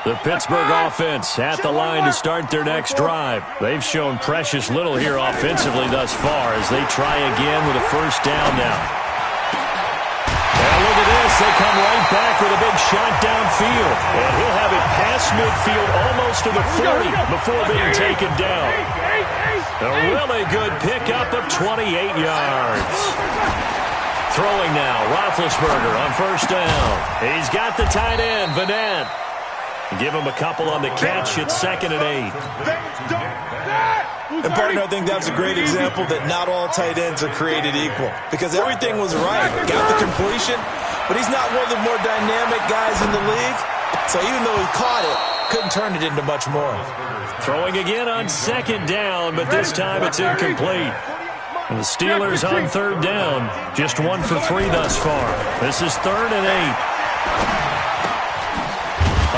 The Pittsburgh offense at the line to start their next drive. They've shown precious little here offensively thus far as they try again with a first down now. And look at this. They come right back with a big shot downfield. And he'll have it past midfield almost to the 40 before being taken down. A really good pickup of 28 yards. Throwing now, Roethlisberger on first down. He's got the tight end, Vanette. Give him a couple on the catch. It's 2nd and 8. And, partner, I think that's a great example that not all tight ends are created equal. Because everything was right. Got the completion, but he's not one of the more dynamic guys in the league. So even though he caught it, couldn't turn it into much more. Throwing again on 2nd down, but this time it's incomplete. And the Steelers on 3rd down. Just 1 for 3 thus far. This is 3rd and 8.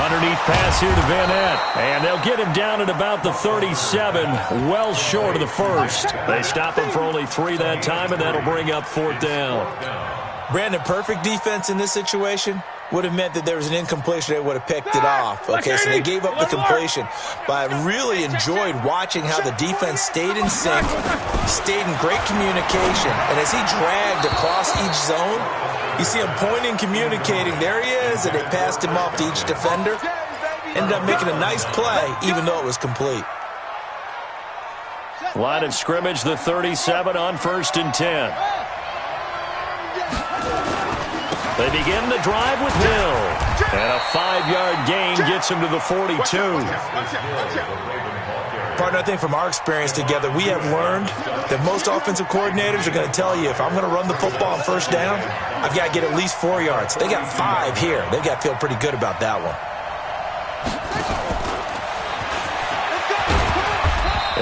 Underneath pass here to Vanette. And they'll get him down at about the 37, well short of the first. They stop him for only 3 that time, and that'll bring up 4th down. Brandon, perfect defense in this situation would have meant that there was an incompletion. They would have picked it off. Okay, so they gave up the completion. But I really enjoyed watching how the defense stayed in sync, stayed in great communication. And as he dragged across each zone, you see him pointing, communicating. There he is, and they passed him off to each defender. Ended up making a nice play, even though it was complete. Line of scrimmage, the 37 on 1st and 10. They begin the drive with Hill. And a 5-yard gain gets him to the 42. Partner, I think from our experience together, we have learned that most offensive coordinators are going to tell you, if I'm going to run the football on 1st down, I've got to get at least 4 yards. They got 5 here. They've got to feel pretty good about that one.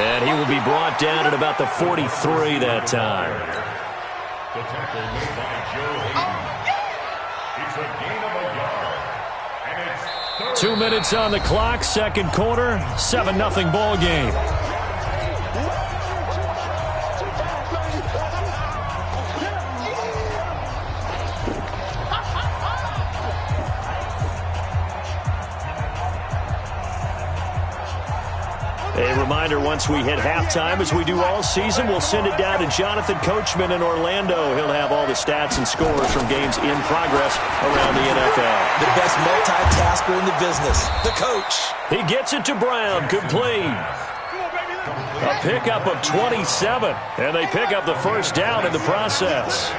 And he will be brought down at about the 43 that time. 2 minutes on the clock, 2nd quarter, 7-0 ball game. A reminder, once we hit halftime, as we do all season, we'll send it down to Jonathan Coachman in Orlando. He'll have all the stats and scores from games in progress around the NFL. The best multitasker in the business, the coach. He gets it to Brown, complete. A pickup of 27, and they pick up the first down in the process.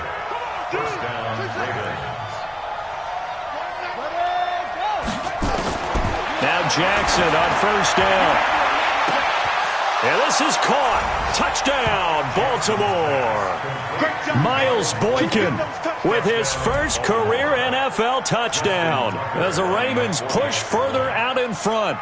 Now Jackson on 1st down. And this is caught. Touchdown, Baltimore. Miles Boykin with his first career NFL touchdown as the Ravens push further out in front.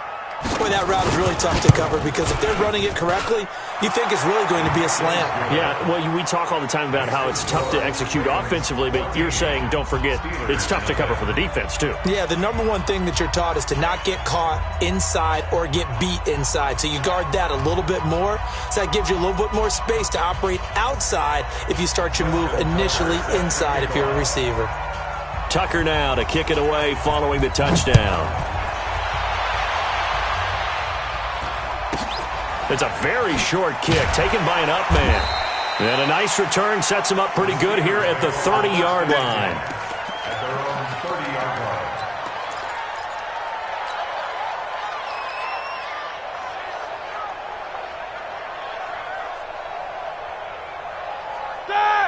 Boy, that route is really tough to cover because if they're running it correctly, you think it's really going to be a slant. Yeah, well, we talk all the time about how it's tough to execute offensively, but you're saying, don't forget, it's tough to cover for the defense, too. Yeah, the number one thing that you're taught is to not get caught inside or get beat inside. So you guard that a little bit more. So that gives you a little bit more space to operate outside if you start your move initially inside if you're a receiver. Tucker now to kick it away following the touchdown. It's a very short kick taken by an up man. And a nice return sets him up pretty good here at the 30-yard line.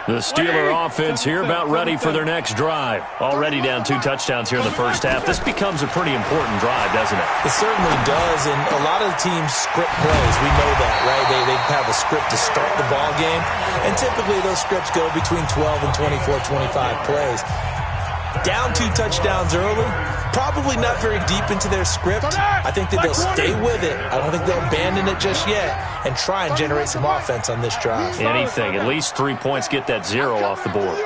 The Steeler offense here about ready for their next drive. Already down 2 touchdowns here in the first half. This becomes a pretty important drive, doesn't it? It certainly does, and a lot of the teams script plays. We know that, right? They have a script to start the ball game, and typically those scripts go between 12 and 24, 25 plays. Down 2 touchdowns early, probably not very deep into their script. I think that they'll stay with it. I don't think they'll abandon it just yet and try and generate some offense on this drive. Anything, at least 3 points, get that 0 off the board.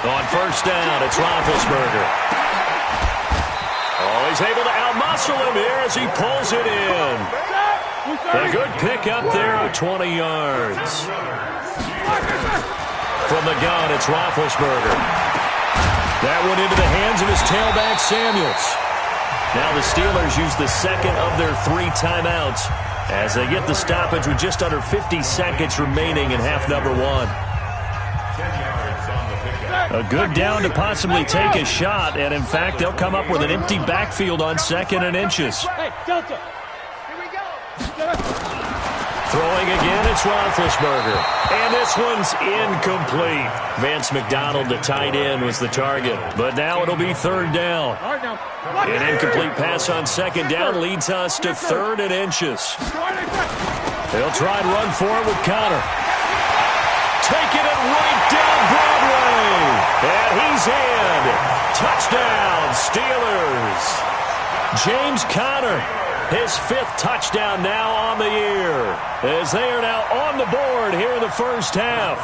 On first down, it's Roethlisberger. Oh, he's able to outmuscle him here as he pulls it in. A good pickup there of 20 yards. From the gun, it's Roethlisberger. That went into the hands of his tailback, Samuels. Now the Steelers use the second of their 3 timeouts as they get the stoppage with just under 50 seconds remaining in half number 1. A good down to possibly take a shot, and in fact, they'll come up with an empty backfield on 2nd and inches. Hey, Delta, here we go. Throwing again, it's Roethlisberger. And this one's incomplete. Vance McDonald, the tight end, was the target. But now it'll be 3rd down. An incomplete pass on 2nd down leads us to 3rd and inches. They'll try and run for it with Connor. Taking it right down Broadway. And he's in. Touchdown, Steelers. James Conner, his 5th touchdown now on the year, as they are now on the board here in the first half.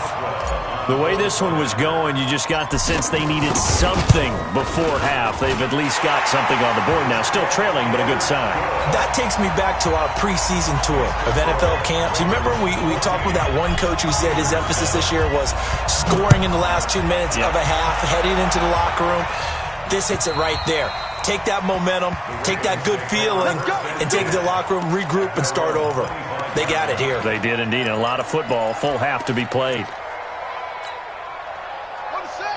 The way this one was going, you just got the sense they needed something before half. They've at least got something on the board now. Still trailing, but a good sign. That takes me back to our preseason tour of NFL camps. You remember we talked with that one coach who said his emphasis this year was scoring in the last 2 minutes of a half, heading into the locker room. This hits it right there. Take that momentum, take that good feeling, and take the locker room, regroup, and start over. They got it here. They did indeed. A lot of football, full half to be played.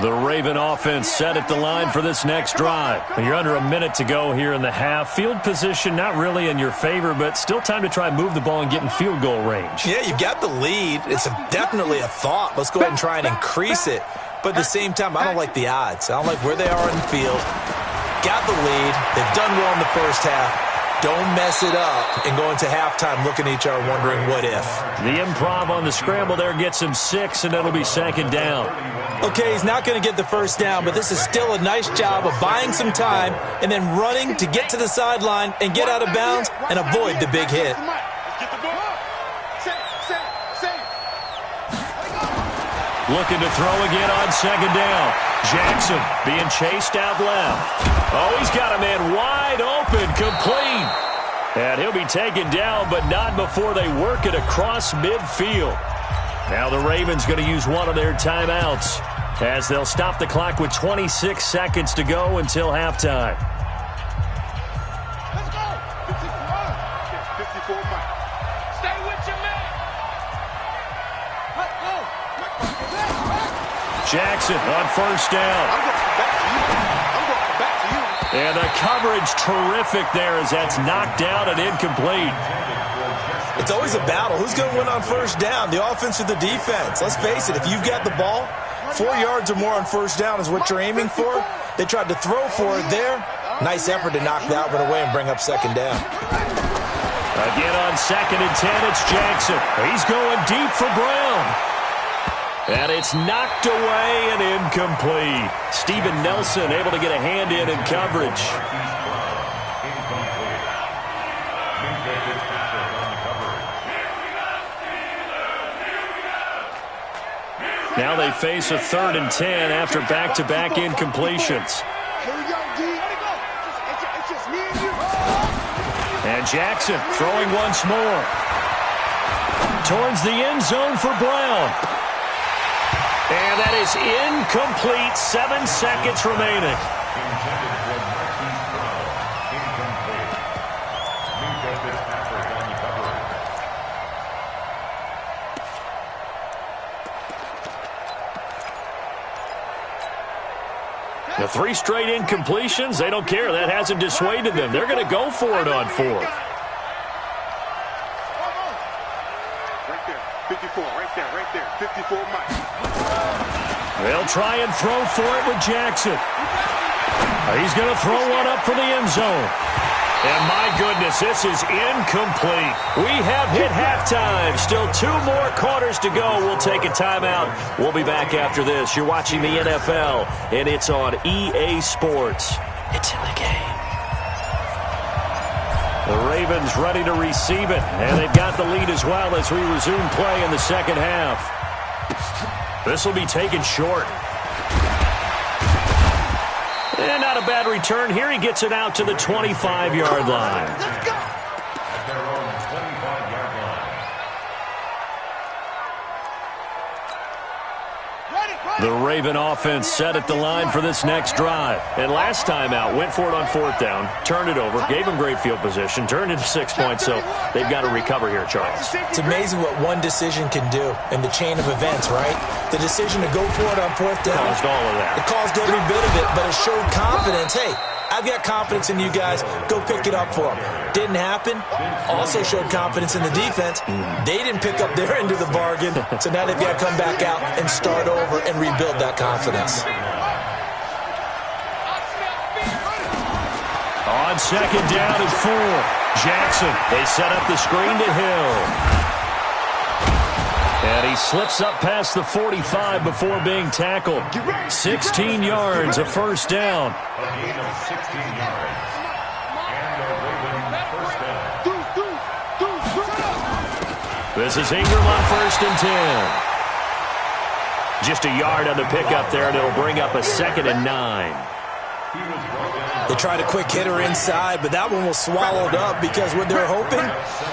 The Raven offense set at the line for this next drive. You're under a minute to go here in the half. Field position not really in your favor, but still time to try and move the ball and get in field goal range. Yeah, you've got the lead. It's definitely a thought. Let's go ahead and try and increase it. But at the same time, I don't like the odds. I don't like where they are in the field. Got the lead. They've done well in the first half. Don't mess it up and go into halftime looking at each other wondering what if. The improv on the scramble there gets him 6, and it'll be 2nd down. Okay, he's not going to get the first down, but this is still a nice job of buying some time and then running to get to the sideline and get out of bounds and avoid the big hit. Looking to throw again on 2nd down. Jackson being chased out left. Oh, he's got a man wide open, complete. And he'll be taken down, but not before they work it across midfield. Now the Ravens going to use one of their timeouts as they'll stop the clock with 26 seconds to go until halftime. Let's go. 54 Mike. Stay with your man. Let's go. Jackson on 1st down. I'm going back to you. And the coverage terrific there as that's knocked down and incomplete. It's always a battle. Who's going to win on 1st down, the offense or the defense? Let's face it, if you've got the ball, 4 yards or more on 1st down is what you're aiming for. They tried to throw for it there. Nice effort to knock that one away and bring up 2nd down. Again on 2nd and 10, it's Jackson. He's going deep for Brown. And it's knocked away and incomplete. Steven Nelson able to get a hand in coverage. Now they face a 3rd and 10 after back-to-back incompletions. And Jackson throwing once more. Towards the end zone for Brown. And that is incomplete. 7 seconds remaining. The 3 straight incompletions, they don't care. That hasn't dissuaded them. They're going to go for it on 4th. Right there. 54. Right there. 54 Mike. They'll try and throw for it with Jackson. He's going to throw one up for the end zone. And my goodness, this is incomplete. We have hit halftime. Still 2 more quarters to go. We'll take a timeout. We'll be back after this. You're watching the NFL, and it's on EA Sports. It's in the game. The Ravens ready to receive it, and they've got the lead as well as we resume play in the second half. This will be taken short. And not a bad return here. He gets it out to the 25-yard line. Let's go. The Raven offense set at the line for this next drive. And last time out, went for it on 4th down, turned it over, gave them great field position, turned into 6 points, so they've got to recover here, Charles. It's amazing what one decision can do in the chain of events, right? The decision to go for it on 4th down. Caused all of that. It caused every bit of it, but it showed confidence. Hey, I've got confidence in you guys. Go pick it up for them. Didn't happen. Also showed confidence in the defense. They didn't pick up their end of the bargain, so now they've got to come back out and start over and rebuild that confidence. On 2nd down and 4, Jackson. They set up the screen to Hill. And he slips up past the 45 before being tackled. 16 yards, a first down. A gain of 16 yards. And a Raven first down. This is Ingram on 1st and 10. Just a yard on the pickup there, and it'll bring up a 2nd and 9. They tried a quick hitter inside, but that one was swallowed up because what they're hoping,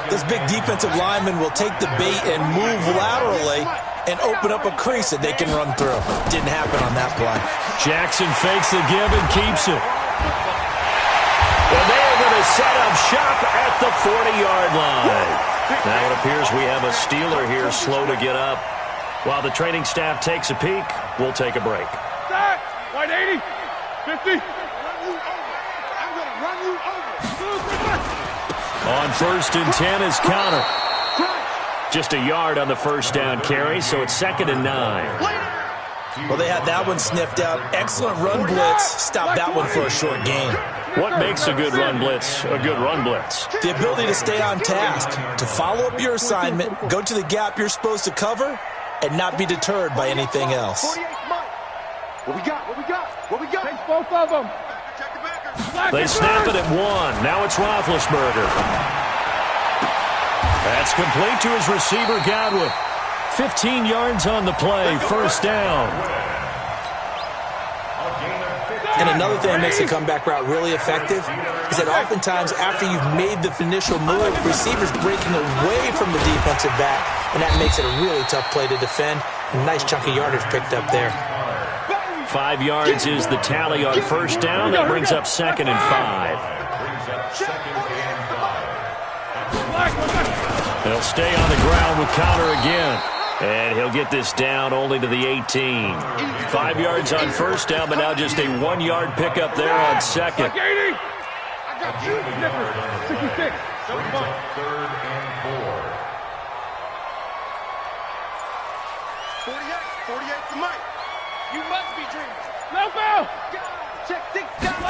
this big defensive lineman will take the bait and move laterally and open up a crease that they can run through. Didn't happen on that play. Jackson fakes the give and keeps it. And they're going to set up shop at the 40-yard line. Now it appears we have a Steeler here slow to get up. While the training staff takes a peek, we'll take a break. White 80, 50. On 1st and 10 is Connor. Just a yard on the first down carry, so it's 2nd and 9. Well, they had that one sniffed out. Excellent run blitz. Stopped that one for a short gain. What makes a good run blitz a good run blitz? The ability to stay on task, to follow up your assignment, go to the gap you're supposed to cover, and not be deterred by anything else. What we got? Take both of them. They snap it at 1. Now it's Roethlisberger. That's complete to his receiver, Godwin. 15 yards on the play, first down. And another thing that makes the comeback route really effective is that oftentimes after you've made the initial move, receivers breaking away from the defensive back, and that makes it a really tough play to defend. A nice chunk of yardage picked up there. 5 yards is the tally on first down. That brings up 2nd and 5. He'll stay on the ground with Connor again. And he'll get this down only to the 18. 5 yards on first down, but now just a 1-yard pickup there on 2nd. I got you. 66. 3rd and 4. 48 to Mike. You must be dreaming. No foul. Check 6 down.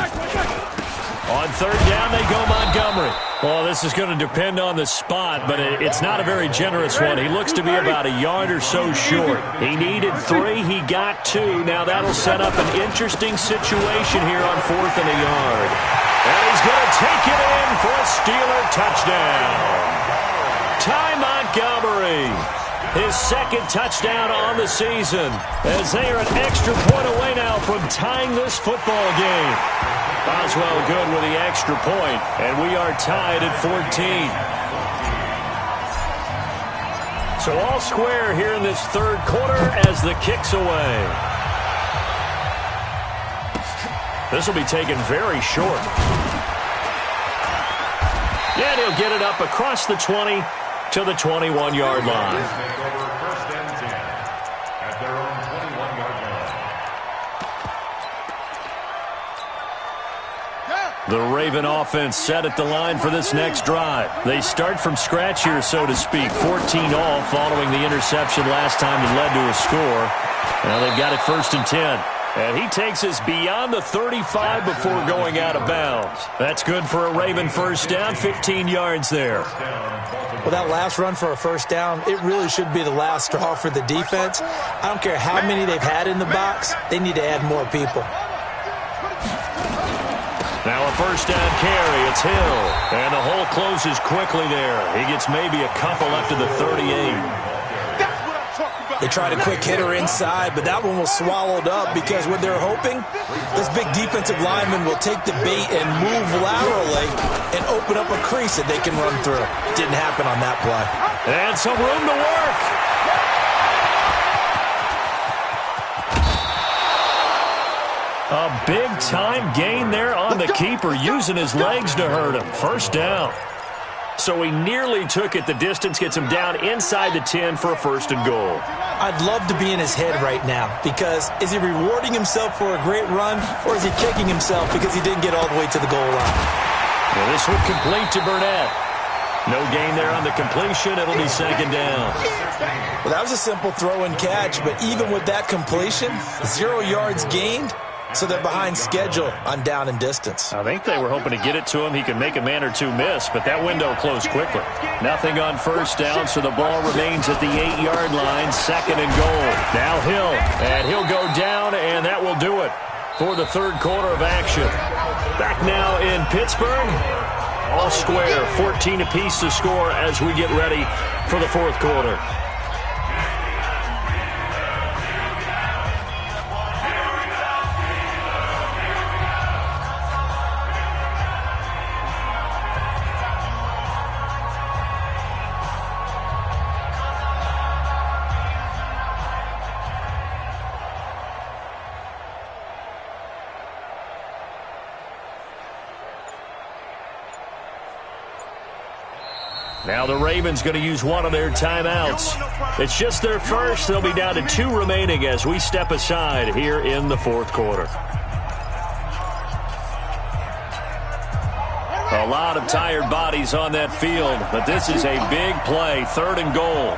On 3rd down, they go Montgomery. Well, this is going to depend on the spot, but it's not a very generous one. He looks to be about a yard or so short. He needed 3. He got 2. Now that'll set up an interesting situation here on 4th and a yard. And he's going to take it in for a Steeler touchdown. Ty Montgomery. His 2nd touchdown on the season, as they are an extra point away now from tying this football game. Boswell good with the extra point, and we are tied at 14. So all square here in this 3rd quarter as the kick's away. This will be taken very short. And he'll get it up across the 20 to the 21-yard line. First and 10 at their own 21-yard line. The Raven offense set at the line for this next drive. They start from scratch here, so to speak. 14 all following the interception last time that led to a score. Now they've got it 1st and 10. And he takes us beyond the 35 before going out of bounds. That's good for a Raven first down, 15 yards there. Well, that last run for a first down, it really should be the last straw for the defense. I don't care how many they've had in the box. They need to add more people. Now a first down carry. It's Hill. And the hole closes quickly there. He gets maybe a couple up to the 38. They tried a quick hitter inside, but that one was swallowed up because what they're hoping, this big defensive lineman will take the bait and move laterally and open up a crease that they can run through. Didn't happen on that play. And some room to work. A big-time gain there on the keeper, using his legs to hurt him. First down. So he nearly took it the distance, gets him down inside the 10 for a first and goal. I'd love to be in his head right now, because is he rewarding himself for a great run, or is he kicking himself because he didn't get all the way to the goal line? Well, this will complete to Burnett. No gain there on the completion. It'll be second down. Well, that was a simple throw and catch, but even with that completion, 0 yards gained. So they're behind schedule on down and distance. I think they were hoping to get it to him. He could make a man or two miss, but that window closed quickly. Nothing on first down, so the ball remains at the 8-yard line, second and goal. Now Hill, and he'll go down, and that will do it for the third quarter of action. Back now in Pittsburgh. All square, 14 apiece to score as we get ready for the fourth quarter. Now the Ravens going to use one of their timeouts. It's just their first. They'll be down to 2 remaining as we step aside here in the fourth quarter. A lot of tired bodies on that field, but this is a big play, third and goal.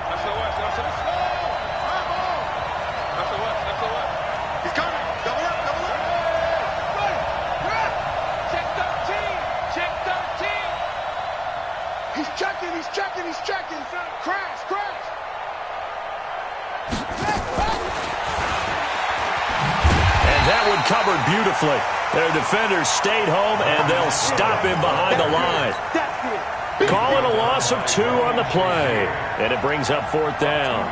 He's checking. Crash. And that one covered beautifully. Their defenders stayed home, and they'll stop him behind the line. Calling a loss of 2 on the play. And it brings up fourth down.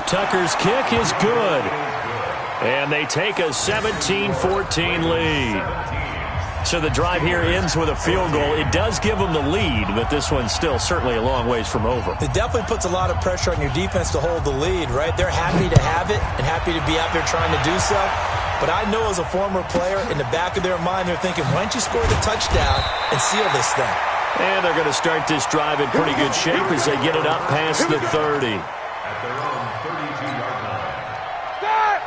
Tucker's kick is good. And they take a 17-14 lead. So the drive here ends with a field goal. It does give them the lead, but this one's still certainly a long ways from over. It definitely puts a lot of pressure on your defense to hold the lead, right? They're happy to have it and happy to be out there trying to do so. But I know as a former player, in the back of their mind, they're thinking, why don't you score the touchdown and seal this thing? And they're going to start this drive in pretty good shape as they get it up past the 30.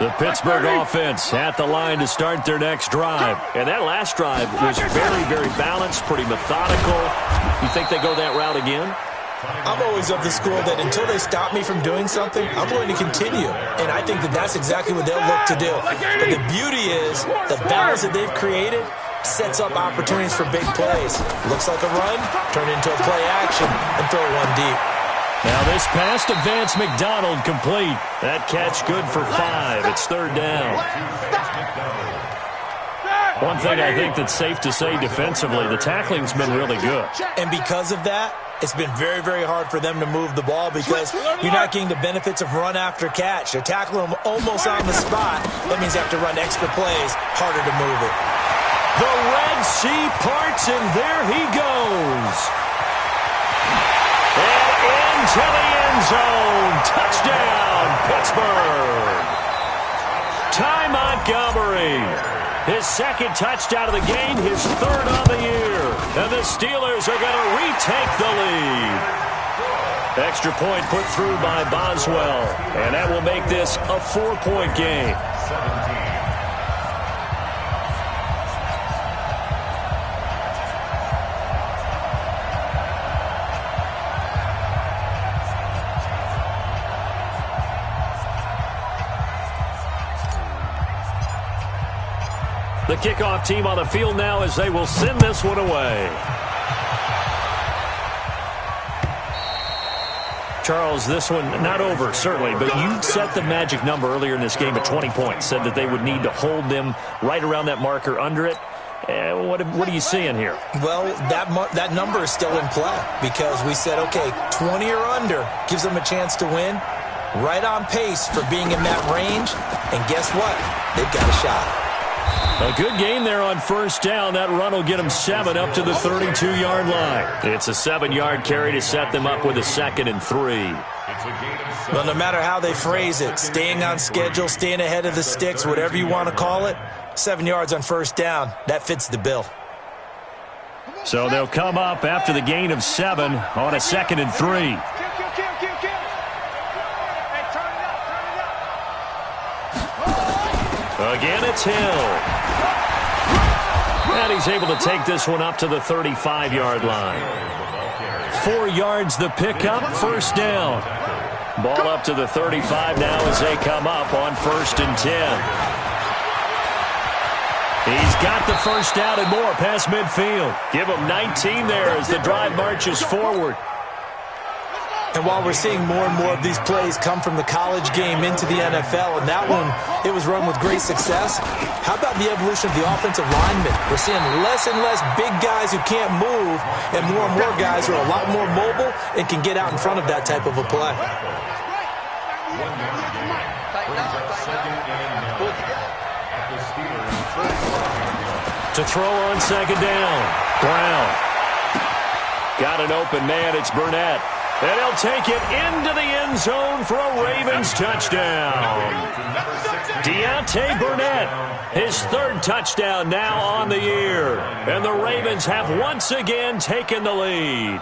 The Pittsburgh offense at the line to start their next drive. And that last drive was very, very balanced, pretty methodical. You think they go that route again? I'm always of the school that until they stop me from doing something, I'm going to continue. And I think that that's exactly what they'll look to do. But the beauty is the balance that they've created sets up opportunities for big plays. Looks like a run, turn into a play action, and throw one deep. Now this pass to Vance McDonald complete. That catch good for 5. It's third down. One thing I think that's safe to say defensively, the tackling's been really good. And because of that, it's been very, very hard for them to move the ball because you're not getting the benefits of run after catch. They're tackling them almost on the spot. That means they have to run extra plays, harder to move it. The Red Sea parts, and there he goes. And into the end zone. Touchdown, Pittsburgh. Ty Montgomery. His second touchdown of the game, his third on the year. And the Steelers are going to retake the lead. Extra point put through by Boswell. And that will make this a 4-point game. The kickoff team on the field now as they will send this one away. Charles, this one not over, certainly, but you set the magic number earlier in this game at 20 points, said that they would need to hold them right around that marker under it. What are you seeing here? Well, that number is still in play because we said, okay, 20 or under gives them a chance to win. Right on pace for being in that range. And guess what? They've got a shot. A good game there on first down. That run will get them 7 up to the 32-yard line. It's a 7-yard carry to set them up with a 2nd and 3. Well, no matter how they phrase it, staying on schedule, staying ahead of the sticks, whatever you want to call it, 7 yards on first down, that fits the bill. So they'll come up after the gain of 7 on a 2nd and 3. Again, it's Hill. And he's able to take this one up to the 35-yard line. 4 yards the pickup, first down. Ball up to the 35 now as they come up on 1st and 10. He's got the first down and more past midfield. Give him 19 there as the drive marches forward. And while we're seeing more and more of these plays come from the college game into the NFL, and that one, it was run with great success, how about the evolution of the offensive linemen? We're seeing less and less big guys who can't move, and more guys who are a lot more mobile and can get out in front of that type of a play. To throw on 2nd down, Brown. Got an open man, it's Burnett. And he'll take it into the end zone for a Ravens touchdown. Deontay Burnett, his 3rd touchdown now on the year. And the Ravens have once again taken the lead.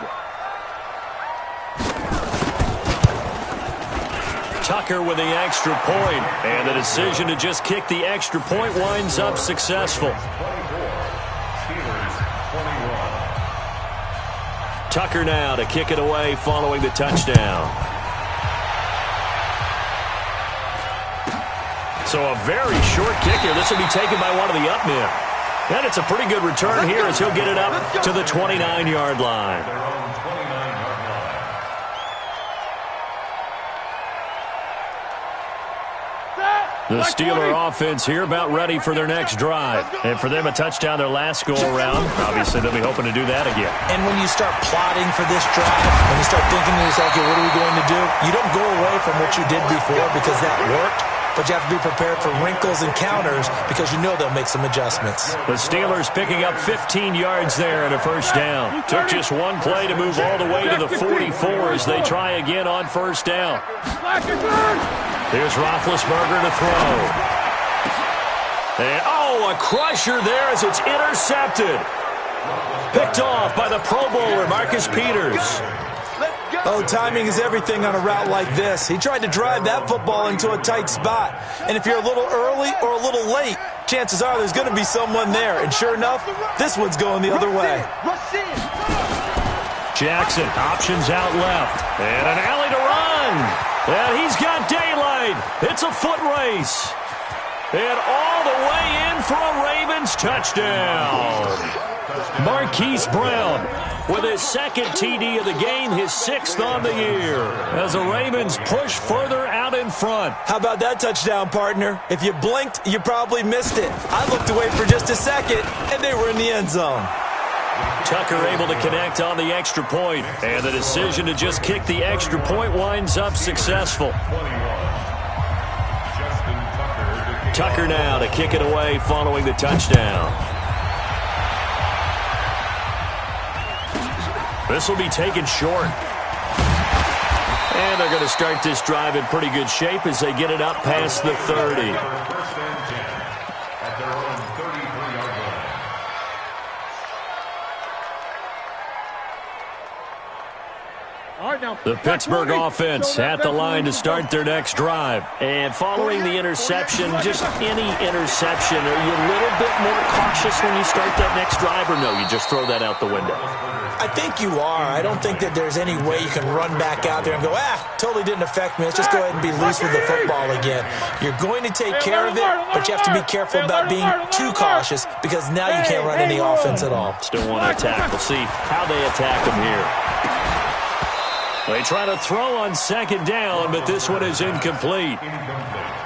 Tucker with the extra point, and the decision to just kick the extra point winds up successful. Tucker now to kick it away following the touchdown. So a very short kick here. This will be taken by one of the up men. And it's a pretty good return here as he'll get it up to the 29-yard line. The Steeler offense here about ready for their next drive. And for them, a touchdown their last go-around. Obviously, they'll be hoping to do that again. And when you start plotting for this drive, when you start thinking to yourself, okay, what are we going to do? You don't go away from what you did before because that worked, but you have to be prepared for wrinkles and counters because you know they'll make some adjustments. The Steelers picking up 15 yards there and a first down. Took just one play to move all the way to the 44 as they try again on first down. Here's Roethlisberger to throw. And, a crusher there as it's intercepted. Picked off by the Pro Bowler, Marcus Peters. Oh, timing is everything on a route like this. He tried to drive that football into a tight spot. And if you're a little early or a little late, chances are there's going to be someone there. And sure enough, this one's going the other way. Jackson, options out left. And an alley to run. And he's got daylight. It's a foot race. And all the way in for a Ravens touchdown. Marquise Brown with his 2nd TD of the game, his 6th on the year, as the Ravens push further out in front. How about that touchdown, partner? If you blinked, you probably missed it. I looked away for just a second, and they were in the end zone. Tucker able to connect on the extra point, and the decision to just kick the extra point winds up successful. Tucker now to kick it away following the touchdown. This will be taken short. And they're going to start this drive in pretty good shape as they get it up past the 30. The Pittsburgh offense at the line to start their next drive. And following the interception, just any interception, are you a little bit more cautious when you start that next drive, or no, you just throw that out the window? I think you are. I don't think that there's any way you can run back out there and go, totally didn't affect me. Let's just go ahead and be loose with the football again. You're going to take care of it, but you have to be careful about being too cautious because now you can't run any offense at all. Still want to attack. We'll see how they attack them here. They try to throw on 2nd down, but this one is incomplete.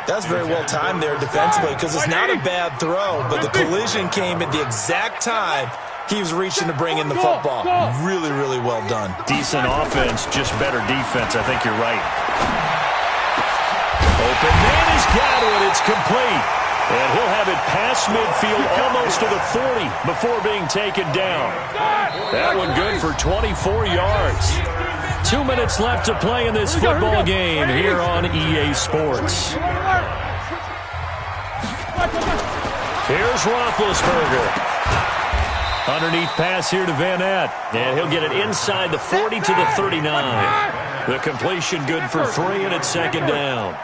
That's very well timed there defensively because it's not a bad throw, but the collision came at the exact time he was reaching to bring in the football. Really, really well done. Decent offense, just better defense. I think you're right. Open man has got it. It's complete. And he'll have it past midfield, almost to the 40, before being taken down. That one good for 24 yards. 2 minutes left to play in this football game here on EA Sports. Here's Roethlisberger. Underneath pass here to Van Ness. And he'll get it inside the 40 to the 39. The completion good for 3, and it's second down.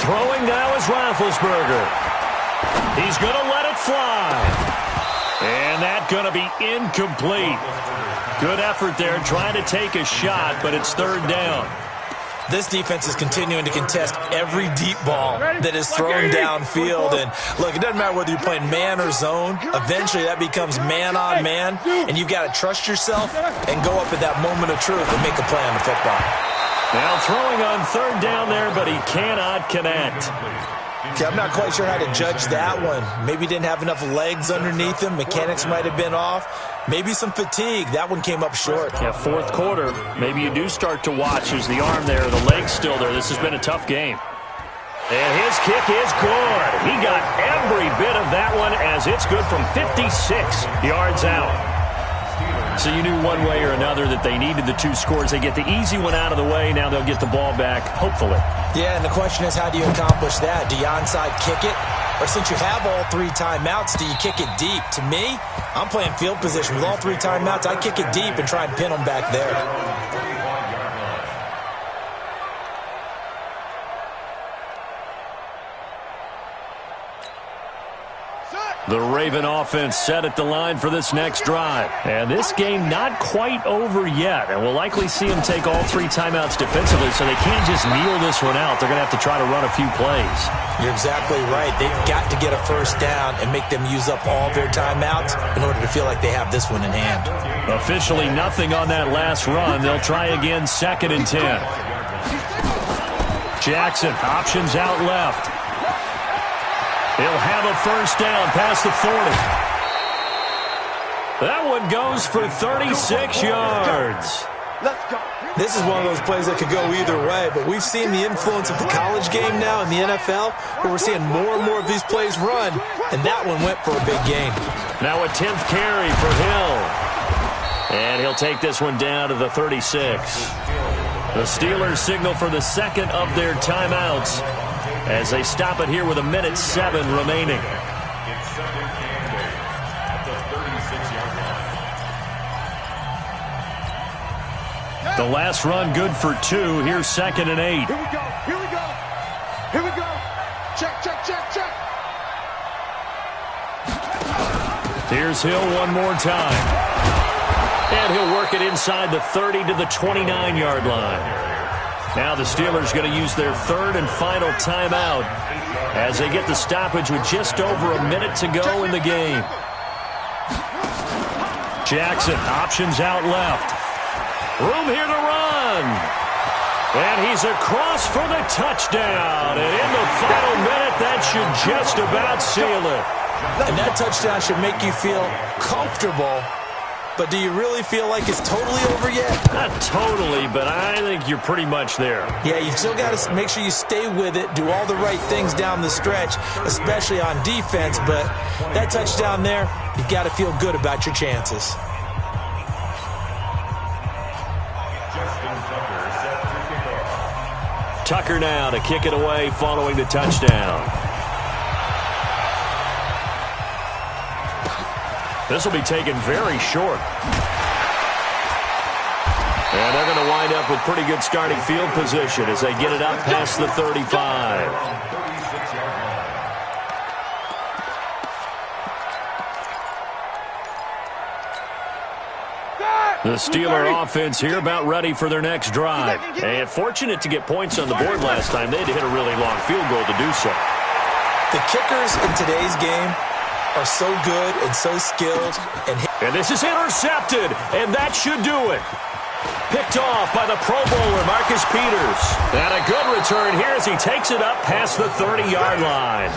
Throwing now is Roethlisberger. He's going to let it fly. And that's going to be incomplete. Good effort there trying to take a shot, but it's third down. This defense is continuing to contest every deep ball that is thrown downfield. And, look, it doesn't matter whether you're playing man or zone. Eventually that becomes man on man, and you've got to trust yourself and go up at that moment of truth and make a play on the football. Now throwing on third down there, but he cannot connect. Okay, I'm not quite sure how to judge that one. Maybe he didn't have enough legs underneath him. Mechanics might have been off. Maybe some fatigue. That one came up short. Yeah, fourth quarter, maybe you do start to watch. There's the arm there, the leg's still there. This has been a tough game. And his kick is good. He got every bit of that one as it's good from 56 yards out. So you knew one way or another that they needed the 2 scores. They get the easy one out of the way. Now they'll get the ball back, hopefully. Yeah, and the question is, how do you accomplish that? Do you onside kick it? Or since you have all 3 timeouts, do you kick it deep? To me, I'm playing field position. With all 3 timeouts, I kick it deep and try and pin them back there. The Raven offense set at the line for this next drive. And this game not quite over yet. And we'll likely see them take all 3 timeouts defensively, so they can't just kneel this one out. They're going to have to try to run a few plays. You're exactly right. They've got to get a first down and make them use up all their timeouts in order to feel like they have this one in hand. Officially nothing on that last run. They'll try again, 2nd and 10. Jackson, options out left. He'll have a first down past the 40. That one goes for 36 yards. This is one of those plays that could go either way, but we've seen the influence of the college game now in the NFL, where we're seeing more and more of these plays run, and that one went for a big gain. Now a 10th carry for Hill. And he'll take this one down to the 36. The Steelers signal for the second of their timeouts as they stop it here with 1:07 remaining. The last run good for 2. Here's 2nd and 8. Here we go. Here we go. Here we go. Check, check, check, check. Here's Hill one more time. And he'll work it inside the 30 to the 29-yard line. Now the Steelers going to use their 3rd and final timeout as they get the stoppage with just over a minute to go in the game. Jackson, options out left. Room here to run. And he's across for the touchdown. And in the final minute, that should just about seal it. And that touchdown should make you feel comfortable. But do you really feel like it's totally over yet? Not totally, but I think you're pretty much there. Yeah, you've still got to make sure you stay with it, do all the right things down the stretch, especially on defense. But that touchdown there, you've got to feel good about your chances. Tucker now to kick it away following the touchdown. This will be taken very short. And they're going to wind up with pretty good starting field position as they get it up past the 35. The Steeler offense here about ready for their next drive. And fortunate to get points on the board last time. They had to hit a really long field goal to do so. The kickers in today's game are so good and so skilled. And this is intercepted, and that should do it. Picked off by the Pro Bowler, Marcus Peters. And a good return here as he takes it up past the 30-yard line.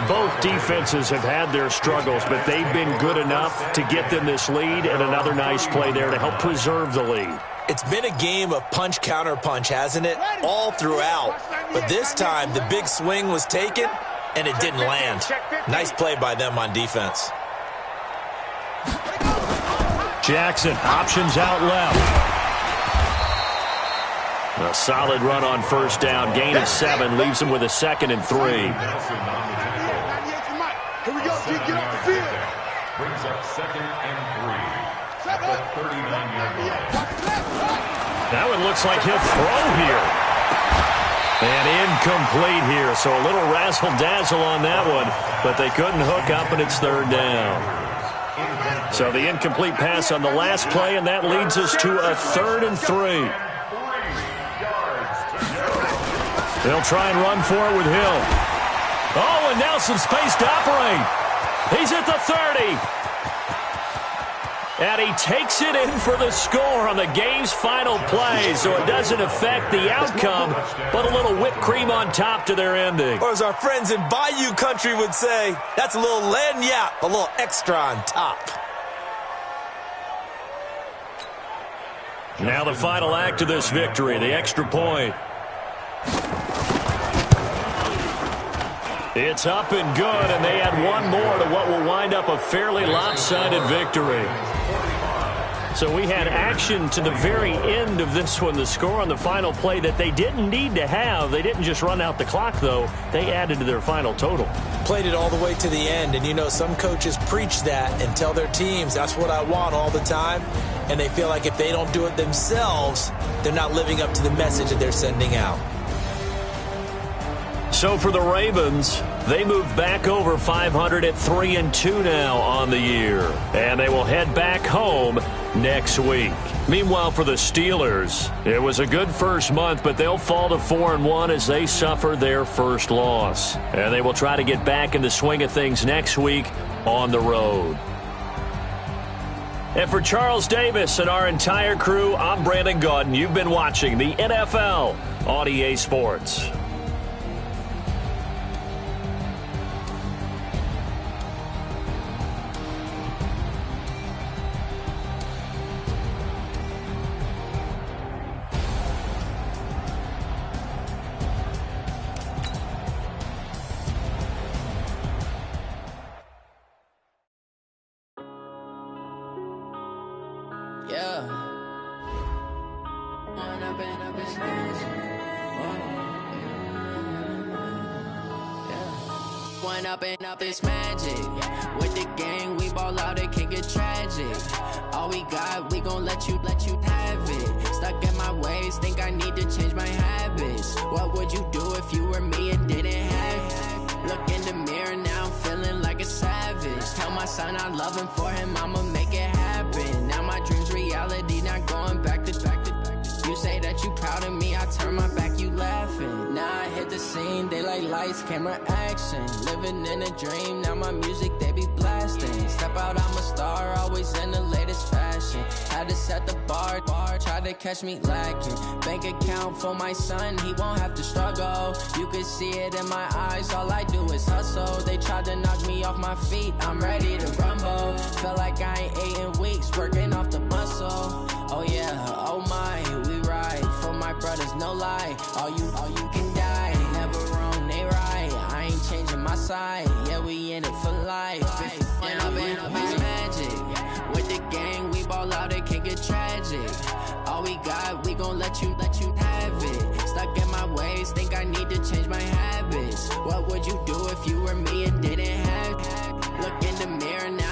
Both defenses have had their struggles, but they've been good enough to get them this lead, and another nice play there to help preserve the lead. It's been a game of punch, counter punch, hasn't it? All throughout. But this time, the big swing was taken, and it didn't land. Nice play by them on defense. Jackson, options out left. A solid run on first down. Gain of 7 leaves him with a 2nd and 3. Here we go, G. Get off the field. Brings up 2nd and 3 at the 39-yard line. Now it looks like he'll throw here. And incomplete here, so a little razzle-dazzle on that one, but they couldn't hook up, and it's 3rd down. So the incomplete pass on the last play, and that leads us to a 3rd and 3. They'll try and run for it with Hill. Oh, and now some space to operate. He's at the 30. And he takes it in for the score on the game's final play, so it doesn't affect the outcome, but a little whipped cream on top to their ending. Or as our friends in Bayou country would say, that's a little lagniappe, a little extra on top. Now the final act of this victory, the extra point. It's up and good, and they add one more to what will wind up a fairly lopsided victory. So we had action to the very end of this one. The score on the final play that they didn't need to have. They didn't just run out the clock, though. They added to their final total. Played it all the way to the end, and you know some coaches preach that and tell their teams, that's what I want all the time. And they feel like if they don't do it themselves, they're not living up to the message that they're sending out. So for the Ravens, they move back over 500 at 3-2 now on the year. And they will head back home next week. Meanwhile, for the Steelers, it was a good first month, but they'll fall to 4-1 as they suffer their first loss. And they will try to get back in the swing of things next week on the road. And for Charles Davis and our entire crew, I'm Brandon Gaudin. You've been watching the NFL on EA Sports. Up this magic with the gang, we ball out, it can get tragic. All we got, we gon' let you have it. Stuck in my ways, think I need to change my habits. What would you do if you were me and didn't have it? Look in the mirror now, I'm feeling like a savage. Tell my son I love him, for him I'ma make it happen. Now my dreams reality, not going back to back. You say that you proud of me, I turn my back, you laughing. Now I hit the scene, they like lights, camera, action. Living in a dream, now my music, they be blasting. Step out, I'm a star, always in the latest fashion. Had to set the bar, try to catch me lacking. Bank account for my son, he won't have to struggle. You can see it in my eyes, all I do is hustle. They tried to knock me off my feet, I'm ready to rumble. Felt like I ain't ate in weeks, working off the muscle. Oh yeah, oh my, we ride for my brothers, no lie. All you can die, never wrong, they right. I ain't changing my side, yeah, we in it for life. And I've been magic with the gang, we ball out, it can get tragic. All we got, we gon' let you have it. Stuck in my ways, think I need to change my habits. What would you do if you were me and didn't have it?